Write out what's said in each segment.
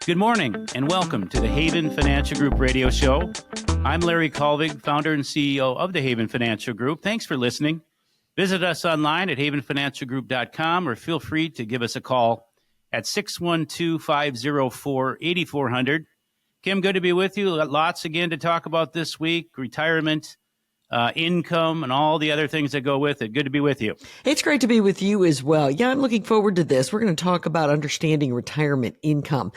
Good morning and welcome to the Haven Financial Group radio show. I'm Larry Colvig, founder and CEO of the Haven Financial Group. Thanks for listening. Visit us online at havenfinancialgroup.com or feel free to give us a call at 612-504-8400. Kim, good to be with you. Lots again to talk about this week, retirement, income, and all the other things that go with it. Good to be with you. It's great to be with you as well. Yeah, I'm looking forward to this. We're going to talk about understanding retirement income.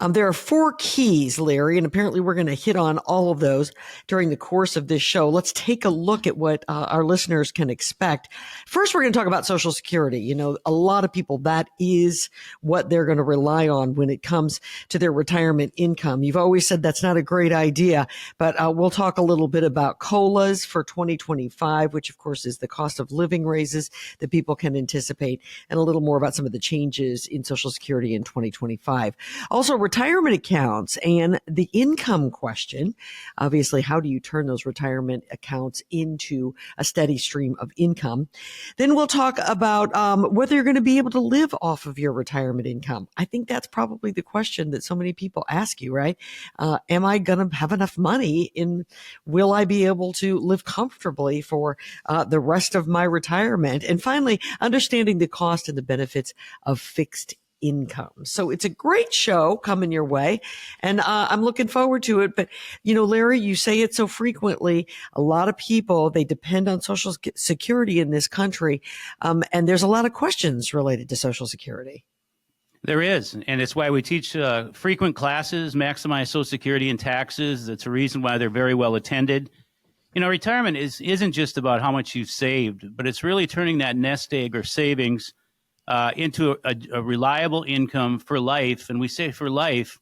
There are 4 keys, Larry, and apparently we're going to hit on all of those during the course of this show. Let's take a look at what our listeners can expect. First, we're going to talk about Social Security. You know, a lot of people, that is what they're going to rely on when it comes to their retirement income. You've always said that's not a great idea, but we'll talk a little bit about COLAs for 2025, which of course is the cost of living raises that people can anticipate, and a little more about some of the changes in Social Security in 2025. Also, retirement accounts and the income question. Obviously, how do you turn those retirement accounts into a steady stream of income? Then we'll talk about whether you're going to be able to live off of your retirement income. I think that's probably the question that so many people ask you, right? Am I going to have enough money will I be able to live comfortably for the rest of my retirement? And finally, understanding the cost and the benefits of fixed income. So it's a great show coming your way, and I'm looking forward to it. But, you know, Larry, you say it so frequently. A lot of people, they depend on Social Security in this country, and there's a lot of questions related to Social Security. There is, and it's why we teach frequent classes, maximize Social Security and taxes. That's a reason why they're very well attended. You know, retirement isn't just about how much you've saved, but it's really turning that nest egg or savings into a reliable income for life. And we say for life,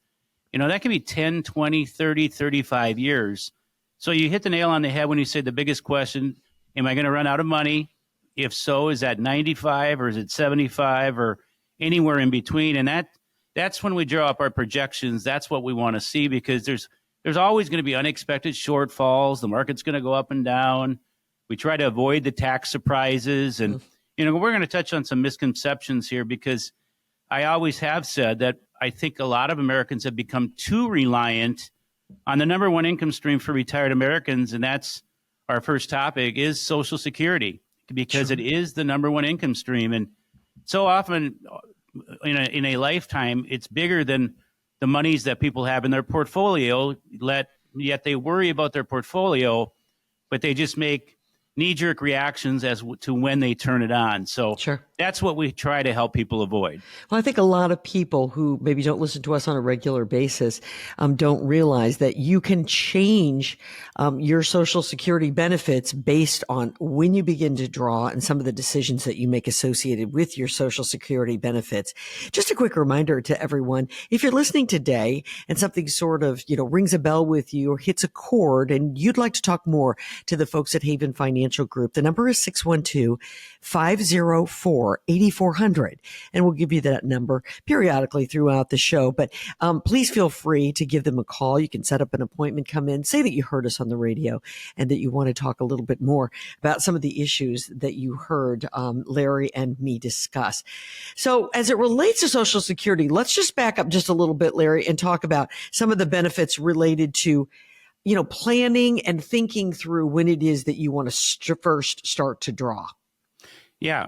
you know, that can be 10, 20, 30, 35 years. So you hit the nail on the head when you say the biggest question, am I going to run out of money? If so, is that 95 or is it 75 or anywhere in between? And that's when we draw up our projections. That's what we want to see, because there's always going to be unexpected shortfalls. The market's going to go up and down. We try to avoid the tax surprises. And, you know, we're going to touch on some misconceptions here, because I always have said that I think a lot of Americans have become too reliant on the number one income stream for retired Americans. And that's our first topic, is Social Security, because It is the number one income stream. And so often in a lifetime, it's bigger than the monies that people have in their portfolio, yet they worry about their portfolio, but they just make knee-jerk reactions as to when they turn it on. So That's what we try to help people avoid. Well, I think a lot of people who maybe don't listen to us on a regular basis don't realize that you can change your Social Security benefits based on when you begin to draw and some of the decisions that you make associated with your Social Security benefits. Just a quick reminder to everyone, if you're listening today and something sort of, you know, rings a bell with you or hits a chord and you'd like to talk more to the folks at Haven Financial Group, the number is 612-504-8400. And we'll give you that number periodically throughout the show. But please feel free to give them a call. You can set up an appointment, come in, say that you heard us on the radio and that you want to talk a little bit more about some of the issues that you heard Larry and me discuss. So as it relates to Social Security, let's just back up just a little bit, Larry, and talk about some of the benefits related to, you know, planning and thinking through when it is that you want to first start to draw. Yeah,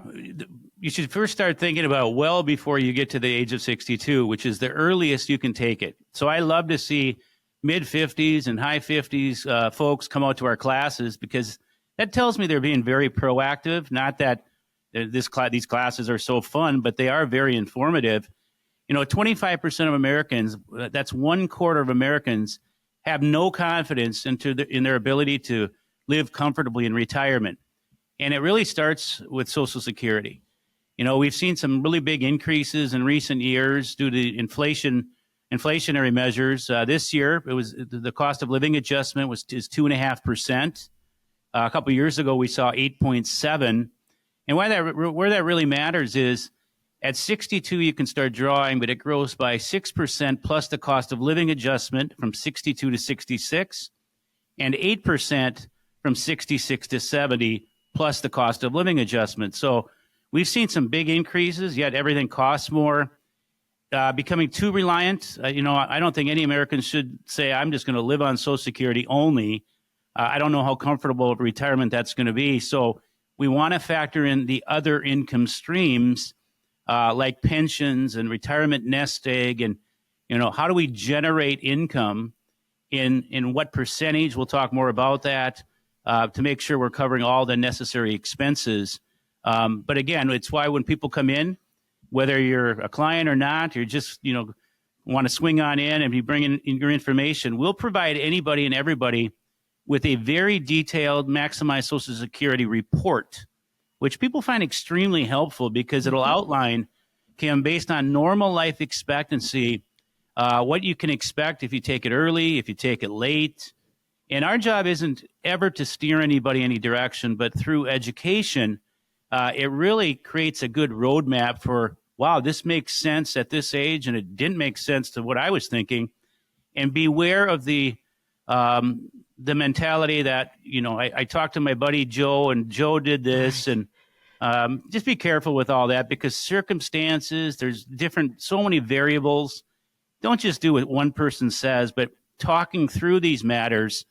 you should first start thinking about well before you get to the age of 62, which is the earliest you can take it. So I love to see mid-50s and high 50s folks come out to our classes, because that tells me they're being very proactive. Not that these classes are so fun, but they are very informative. You know, 25% of Americans, that's 1/4 of Americans, have no confidence in their ability to live comfortably in retirement. And it really starts with Social Security. You know, we've seen some really big increases in recent years due to inflationary measures. This year, it was the cost of living adjustment is 2.5%. A couple of years ago, we saw 8.7. And where that really matters is at 62, you can start drawing, but it grows by 6% plus the cost of living adjustment from 62 to 66, and 8% from 66 to 70 plus the cost of living adjustment. So we've seen some big increases, yet everything costs more. becoming too reliant. I don't think any American should say, I'm just going to live on Social Security only. I don't know how comfortable of retirement that's going to be. So we want to factor in the other income streams like pensions and retirement nest egg. And, how do we generate income in what percentage? We'll talk more about that to make sure we're covering all the necessary expenses. But again, it's why when people come in, whether you're a client or not, you're just, want to swing on in and you bring in your information, we'll provide anybody and everybody with a very detailed Maximize Social Security report, which people find extremely helpful because it'll outline, Kim, based on normal life expectancy, what you can expect if you take it early, if you take it late. And our job isn't ever to steer anybody any direction, but through education, it really creates a good roadmap for, wow, this makes sense at this age, and it didn't make sense to what I was thinking. And beware of the mentality that, I talked to my buddy Joe, and Joe did this, and just be careful with all that because circumstances, there's so many variables. Don't just do what one person says, but talking through these matters,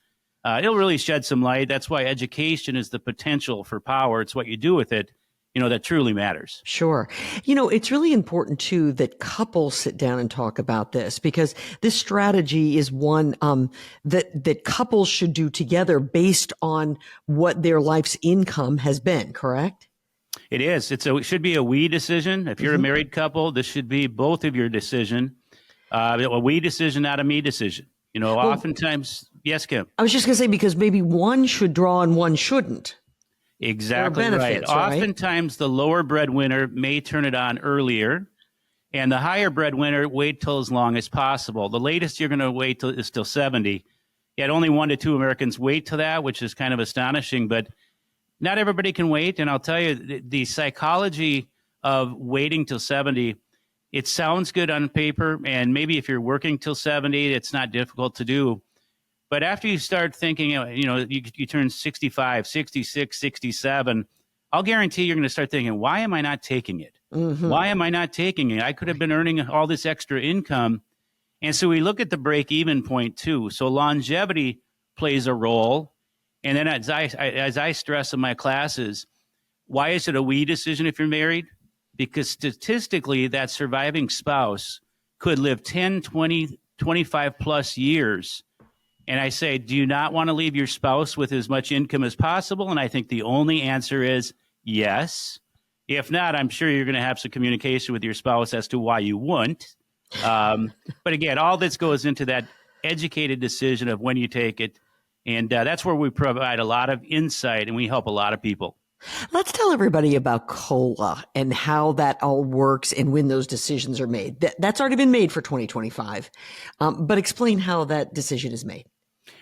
it'll really shed some light. That's why education is the potential for power. It's what you do with it, that truly matters. Sure. It's really important too that couples sit down and talk about this because this strategy is one that couples should do together based on what their life's income has been, correct? It is. It should be a we decision. If you're a married couple, this should be both of your decision. A we decision, not a me decision. Oftentimes, yes, Kim. I was just going to say, because maybe one should draw and one shouldn't. Exactly right. Oftentimes, the lower breadwinner may turn it on earlier, and the higher breadwinner wait till as long as possible. The latest you're going to wait till is till 70. Yet only 1 to 2 Americans wait to that, which is kind of astonishing. But not everybody can wait. And I'll tell you, the psychology of waiting till 70, it sounds good on paper. And maybe if you're working till 70, it's not difficult to do. But after you start thinking, you turn 65, 66, 67, I'll guarantee you're going to start thinking, why am I not taking it? Why am I not taking it? I could have been earning all this extra income. And so we look at the break-even point too. So longevity plays a role. And then as I stress in my classes, why is it a we decision if you're married? Because statistically, that surviving spouse could live 10, 20, 25 plus years. And I say, do you not want to leave your spouse with as much income as possible? And I think the only answer is yes. If not, I'm sure you're going to have some communication with your spouse as to why you wouldn't. But again, all this goes into that educated decision of when you take it. And that's where we provide a lot of insight and we help a lot of people. Let's tell everybody about COLA and how that all works and when those decisions are made. That's already been made for 2025. But explain how that decision is made.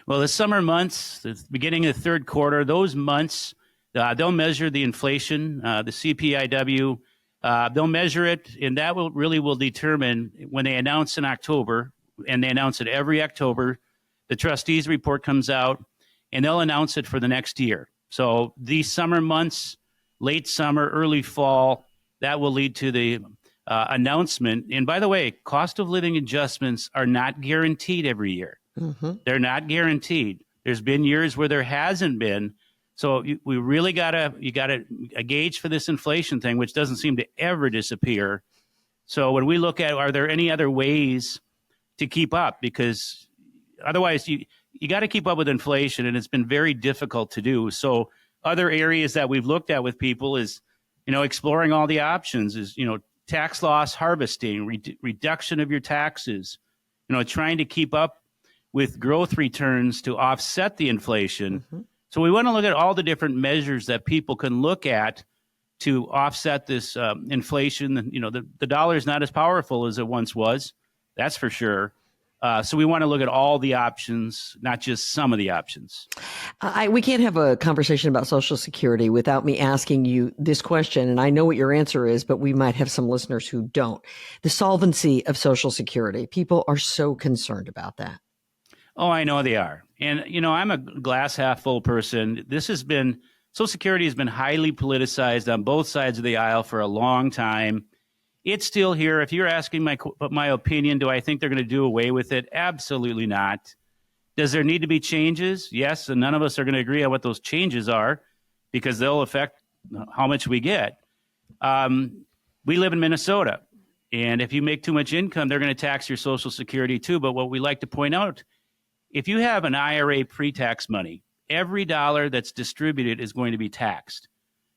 Well, the summer months, the beginning of the third quarter, those months, they'll measure the inflation, the CPIW. They'll measure it, and that will determine when they announce in October, and they announce it every October. The trustees report comes out, and they'll announce it for the next year. So these summer months, late summer, early fall, that will lead to the announcement. And by the way, cost of living adjustments are not guaranteed every year. They're not guaranteed. There's been years where there hasn't been. So we really you gotta gauge for this inflation thing, which doesn't seem to ever disappear. So when we look at, are there any other ways to keep up? Because otherwise you got to keep up with inflation, and it's been very difficult to do. So other areas that we've looked at with people is, exploring all the options is, tax loss harvesting, reduction of your taxes, trying to keep up with growth returns to offset the inflation. So we want to look at all the different measures that people can look at to offset this inflation. The dollar is not as powerful as it once was. That's for sure. So we want to look at all the options, not just some of the options. We can't have a conversation about Social Security without me asking you this question. And I know what your answer is, but we might have some listeners who don't. The solvency of Social Security. People are so concerned about that. Oh, I know they are. And, I'm a glass half full person. Social Security has been highly politicized on both sides of the aisle for a long time. It's still here. If you're asking my opinion, do I think they're going to do away with it? Absolutely not. Does there need to be changes? Yes, and none of us are going to agree on what those changes are because they'll affect how much we get. We live in Minnesota, and if you make too much income, they're going to tax your Social Security too. But what we like to point out, if you have an IRA pre-tax money, every dollar that's distributed is going to be taxed.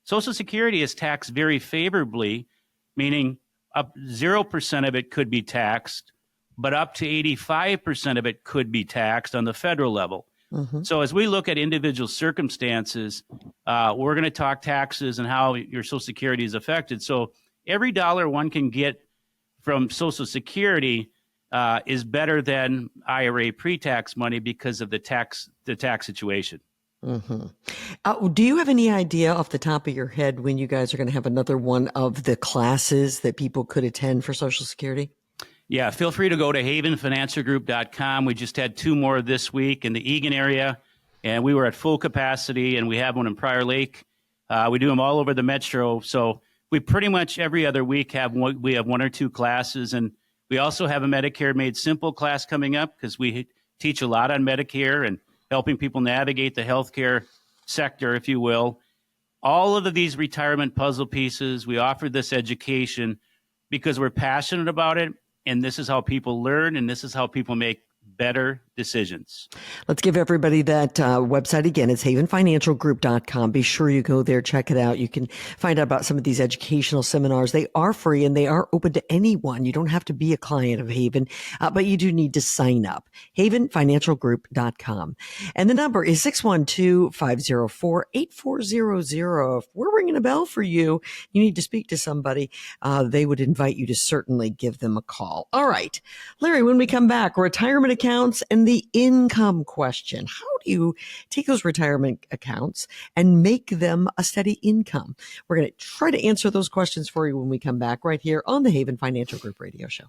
Social Security is taxed very favorably, meaning up 0% of it could be taxed, but up to 85% of it could be taxed on the federal level. So as we look at individual circumstances, we're going to talk taxes and how your Social Security is affected. So every dollar one can get from Social Security is better than IRA pre-tax money because of the tax situation. Do you have any idea off the top of your head when you guys are going to have another one of the classes that people could attend for Social Security? Yeah, feel free to go to havenfinancialgroup.com. We just had 2 more this week in the Eagan area, and we were at full capacity, and we have one in Prior Lake. We do them all over the metro. So we pretty much every other week have 1 or 2 classes, and we also have a Medicare Made Simple class coming up because we teach a lot on Medicare and helping people navigate the healthcare sector, if you will. All of these retirement puzzle pieces, we offer this education because we're passionate about it. And this is how people learn, and this is how people make better decisions. Let's give everybody that website again. It's havenfinancialgroup.com. Be sure you go there, check it out. You can find out about some of these educational seminars. They are free and they are open to anyone. You don't have to be a client of Haven, but you do need to sign up. havenfinancialgroup.com. And the number is 612-504-8400. If we're ringing a bell for you, you need to speak to somebody. They would invite you to certainly give them a call. All right, Larry, when we come back, retirement accounts and the income question. How do you take those retirement accounts and make them a steady income? We're going to try to answer those questions for you when we come back right here on the Haven Financial Group Radio Show.